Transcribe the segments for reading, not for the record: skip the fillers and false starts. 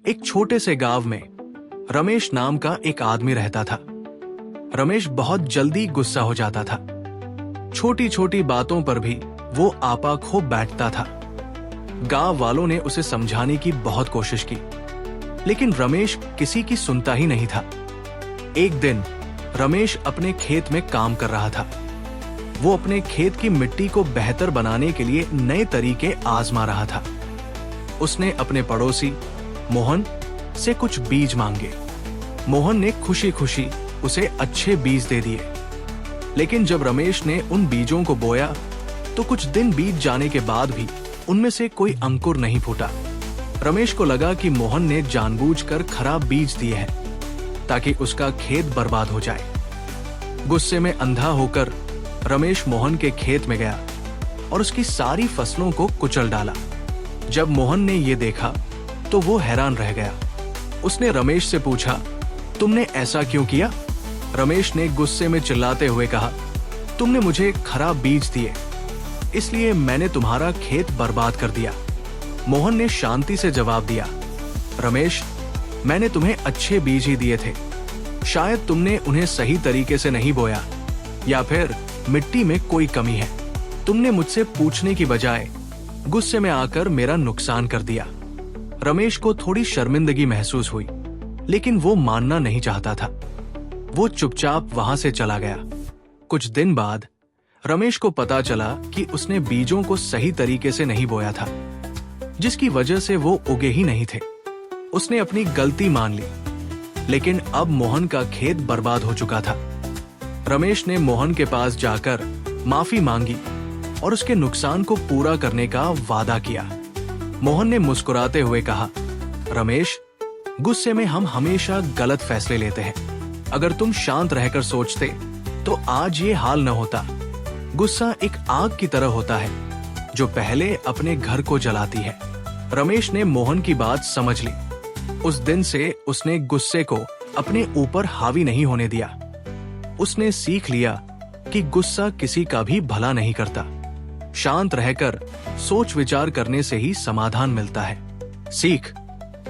एक छोटे से गांव में रमेश नाम का एक आदमी रहता था। रमेश बहुत जल्दी गुस्सा हो जाता था। छोटी छोटी बातों पर भी वो आपा खो बैठता था। गांव वालों ने उसे समझाने की बहुत कोशिश की, लेकिन रमेश किसी की सुनता ही नहीं था। एक दिन रमेश अपने खेत में काम कर रहा था। वो अपने खेत की मिट्टी को बेहतर बनाने के लिए नए तरीके आजमा रहा था। उसने अपने पड़ोसी मोहन से कुछ बीज मांगे। मोहन ने खुशी खुशी उसे अच्छे बीज दे दिए। लेकिन जब रमेश ने उन बीजों को बोया तो कुछ दिन बीत जाने के बाद भी उनमें से कोई अंकुर नहीं फूटा। रमेश को लगा कि मोहन ने जानबूझकर खराब बीज दिए हैं ताकि उसका खेत बर्बाद हो जाए। गुस्से में अंधा होकर रमेश मोहन के खेत में गया और उसकी सारी फसलों को कुचल डाला। जब मोहन ने ये देखा तो वो हैरान रह गया। उसने रमेश से पूछा, तुमने ऐसा क्यों किया? रमेश ने गुस्से में चिल्लाते हुए कहा, तुमने मुझे खराब बीज दिए, इसलिए मैंने तुम्हारा खेत बर्बाद कर दिया। मोहन ने शांति से जवाब दिया, रमेश, मैंने तुम्हें अच्छे बीज ही दिए थे। शायद तुमने उन्हें सही तरीके से नहीं बोया या फिर मिट्टी में कोई कमी है। तुमने मुझसे पूछने की बजाय गुस्से में आकर मेरा नुकसान कर दिया। रमेश को थोड़ी शर्मिंदगी महसूस हुई, लेकिन वो मानना नहीं चाहता था। वो चुपचाप वहां से चला गया। कुछ दिन बाद रमेश को पता चला कि उसने बीजों को सही तरीके से नहीं बोया था, जिसकी वजह से वो उगे ही नहीं थे। उसने अपनी गलती मान ली, लेकिन अब मोहन का खेत बर्बाद हो चुका था। रमेश ने मोहन के पास जाकर माफी मांगी और उसके नुकसान को पूरा करने का वादा किया। मोहन ने मुस्कुराते हुए कहा, रमेश, गुस्से में हम हमेशा गलत फैसले लेते हैं। अगर तुम शांत रहकर सोचते तो आज ये हाल न होता। गुस्सा एक आग की तरह होता है जो पहले अपने घर को जलाती है। रमेश ने मोहन की बात समझ ली। उस दिन से उसने गुस्से को अपने ऊपर हावी नहीं होने दिया। उसने सीख लिया कि गुस्सा किसी का भी भला नहीं करता। शांत रहकर सोच विचार करने से ही समाधान मिलता है। सीख,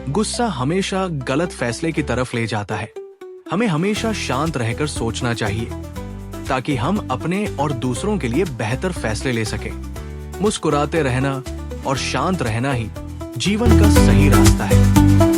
गुस्सा हमेशा गलत फैसले की तरफ ले जाता है। हमें हमेशा शांत रहकर सोचना चाहिए ताकि हम अपने और दूसरों के लिए बेहतर फैसले ले सकें। मुस्कुराते रहना और शांत रहना ही जीवन का सही रास्ता है।